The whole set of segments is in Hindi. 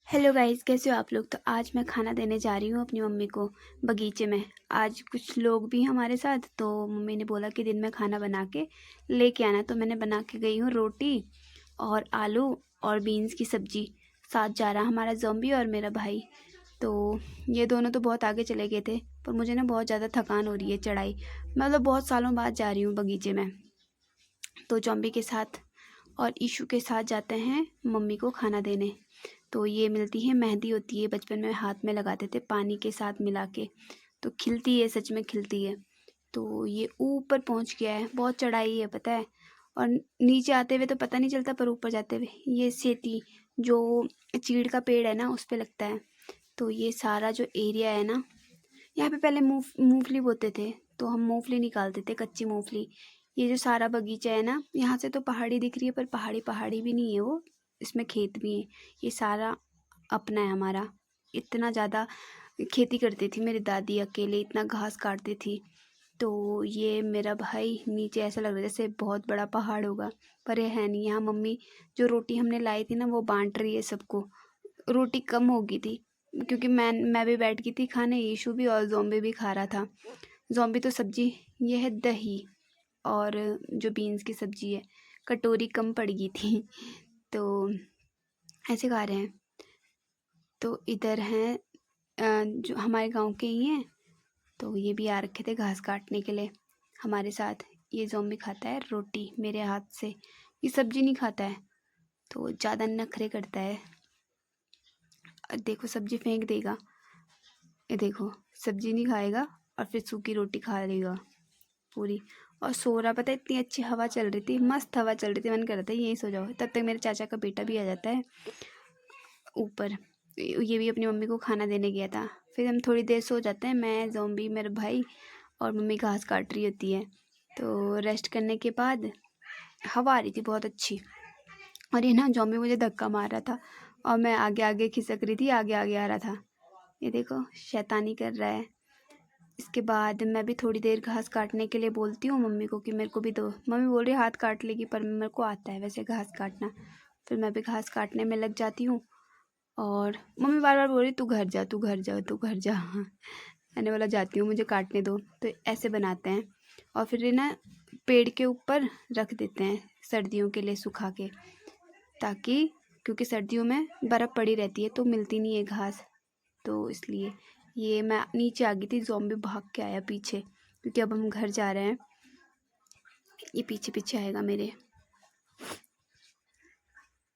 हेलो गाइस, कैसे हो आप लोग। तो आज मैं खाना देने जा रही हूँ अपनी मम्मी को बगीचे में। आज कुछ लोग भी हैं हमारे साथ, तो मम्मी ने बोला कि दिन में खाना बना के लेके आना। तो मैंने बना के गई हूँ रोटी और आलू और बीन्स की सब्जी। साथ जा रहा हमारा ज़ॉम्बी और मेरा भाई। तो ये दोनों तो बहुत आगे चले गए थे, पर मुझे ना बहुत ज़्यादा थकान हो रही है चढ़ाई। मतलब बहुत सालों बाद जा रही हूँ बगीचे में। तो ज़ॉम्बी के साथ और ईशू के साथ जाते हैं मम्मी को खाना देने। तो ये मिलती है, मेहंदी होती है, बचपन में हाथ में लगाते थे पानी के साथ मिला के। तो खिलती है, सच में खिलती है। तो ये ऊपर पहुंच गया है, बहुत चढ़ाई है पता है। और नीचे आते हुए तो पता नहीं चलता, पर ऊपर जाते हुए ये सेती जो चीड़ का पेड़ है ना उस पे लगता है। तो ये सारा जो एरिया है ना, यहाँ पे पहले मूंगफली बोते थे। तो हम मूंगफली निकालते थे, कच्ची मूंगफली। ये जो सारा बगीचा है ना, यहाँ से तो पहाड़ी दिख रही है, पर पहाड़ी पहाड़ी भी नहीं है वो, इसमें खेत भी है। ये सारा अपना है हमारा। इतना ज़्यादा खेती करती थी मेरी दादी, अकेले इतना घास काटती थी। तो ये मेरा भाई नीचे ऐसा लग रहा है जैसे बहुत बड़ा पहाड़ होगा, पर ये है नहीं। यहाँ मम्मी जो रोटी हमने लाई थी ना वो बांट रही है सबको। रोटी कम हो गई थी, क्योंकि मैं भी बैठ गई थी खाने, यीशु भी और ज़ॉम्बी भी खा रहा था। ज़ॉम्बी तो सब्जी, ये है दही और जो बीन्स की सब्जी है, कटोरी कम पड़ गई थी। तो ऐसे खा रहे हैं। तो इधर हैं जो हमारे गांव के ही हैं। तो ये भी आ रखे थे घास काटने के लिए हमारे साथ। ये ज़ॉम्बी खाता है रोटी मेरे हाथ से, ये सब्जी नहीं खाता है, तो ज़्यादा नखरे करता है। देखो सब्जी फेंक देगा, ये देखो, सब्जी नहीं खाएगा और फिर सूखी रोटी खा लेगा पूरी। और सो रहा, पता है इतनी अच्छी हवा चल रही थी, मस्त हवा चल रही थी, मन कर रहा था यहीं सो जाओ। तब तक मेरे चाचा का बेटा भी आ जाता है ऊपर। ये भी अपनी मम्मी को खाना देने गया था। फिर हम थोड़ी देर सो जाते हैं, मैं, ज़ॉम्बी, मेरा भाई और मम्मी घास काट रही होती है। तो रेस्ट करने के बाद हवा आ रही थी बहुत अच्छी। और ये ना ज़ॉम्बी मुझे धक्का मार रहा था और मैं आगे आगे खिसक रही थी, आगे आगे आ रहा था। ये देखो शैतानी कर रहा है। इसके बाद मैं भी थोड़ी देर घास काटने के लिए बोलती हूँ मम्मी को कि मेरे को भी दो। मम्मी बोल रही है हाथ काट लेगी, पर मेरे को आता है वैसे घास काटना। फिर मैं भी घास काटने में लग जाती हूँ। और मम्मी बार बार बोल रही तू घर जा, तू घर जा, तू घर जा। मैंने बोला जाती हूँ, मुझे काटने दो। तो ऐसे बनाते हैं और फिर ये ना पेड़ के ऊपर रख देते हैं सर्दियों के लिए सुखा के, ताकि, क्योंकि सर्दियों में बर्फ़ पड़ी रहती है तो मिलती नहीं है घास। तो इसलिए ये मैं नीचे आ गई थी, ज़ॉम्बी भाग के आया पीछे, क्योंकि अब हम घर जा रहे हैं। ये पीछे पीछे आएगा मेरे,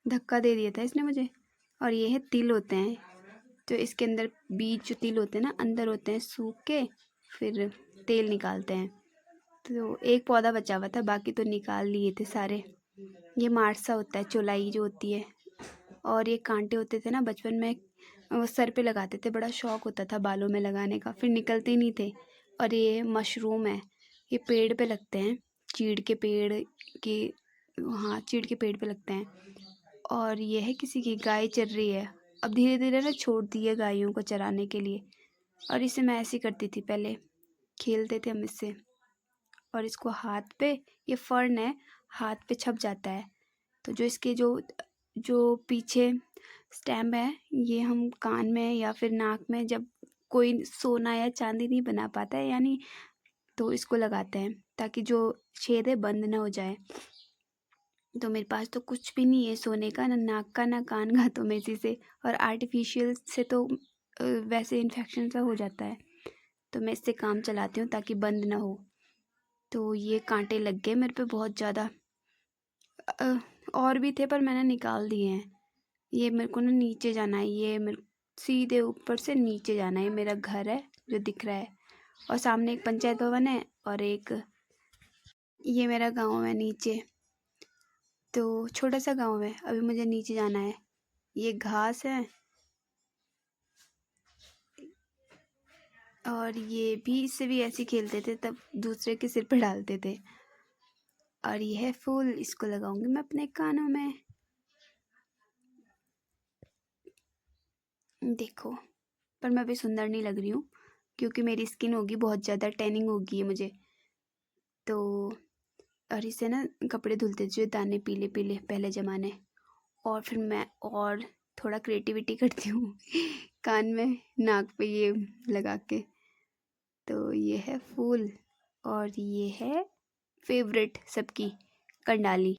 धक्का दे दिया था इसने मुझे। और ये है तिल होते हैं, तो इसके अंदर बीज जो तिल होते हैं ना अंदर होते हैं, सूख के फिर तेल निकालते हैं। तो एक पौधा बचा हुआ था, बाकी तो निकाल लिए थे सारे। ये मारसा होता है, चौलाई जो होती है। और ये कांटे होते थे ना बचपन में, वो सर पे लगाते थे, बड़ा शौक होता था बालों में लगाने का, फिर निकलते ही नहीं थे। और ये मशरूम है, ये पेड़ पे लगते हैं, चीड़ के पेड़ के, हाँ चीड़ के पेड़ पे लगते हैं। और ये है किसी की गाय चर रही है, अब धीरे धीरे ना छोड़ दी है गायों को चराने के लिए। और इसे मैं ऐसी करती थी पहले, खेलते थे हम इससे। और इसको हाथ पे, ये फर्न है, हाथ पे छप जाता है। तो जो इसके जो जो पीछे स्टैम्प है, ये हम कान में या फिर नाक में, जब कोई सोना या चांदी नहीं बना पाता है यानी, तो इसको लगाते हैं ताकि जो छेद है बंद ना हो जाए। तो मेरे पास तो कुछ भी नहीं है सोने का, ना नाक का ना कान का, तो मैं इसी से, और आर्टिफिशियल से तो वैसे इन्फेक्शन सा हो जाता है, तो मैं इससे काम चलाती हूँ ताकि बंद ना हो। तो ये कांटे लग गए मेरे पे बहुत ज़्यादा। अ, और भी थे पर मैंने निकाल दिए हैं। ये मेरे को ना नीचे जाना है, ये मेरे सीधे ऊपर से नीचे जाना है। मेरा घर है जो दिख रहा है, और सामने एक पंचायत भवन है, और एक ये मेरा गांव है नीचे। तो छोटा सा गांव है, अभी मुझे नीचे जाना है। ये घास है, और ये भी, इससे भी ऐसे खेलते थे, तब दूसरे के सिर पे डालते थे। और ये है फूल, इसको लगाऊंगी मैं अपने कानों में, देखो। पर मैं अभी सुंदर नहीं लग रही हूँ, क्योंकि मेरी स्किन होगी बहुत ज़्यादा, टैनिंग होगी है मुझे। तो और इसे ना कपड़े धुलते थे दाने पीले पीले पहले ज़माने। और फिर मैं और थोड़ा क्रिएटिविटी करती हूँ कान में, नाक पे ये लगा के। तो ये है फूल और ये है फेवरेट सबकी, कंडाली।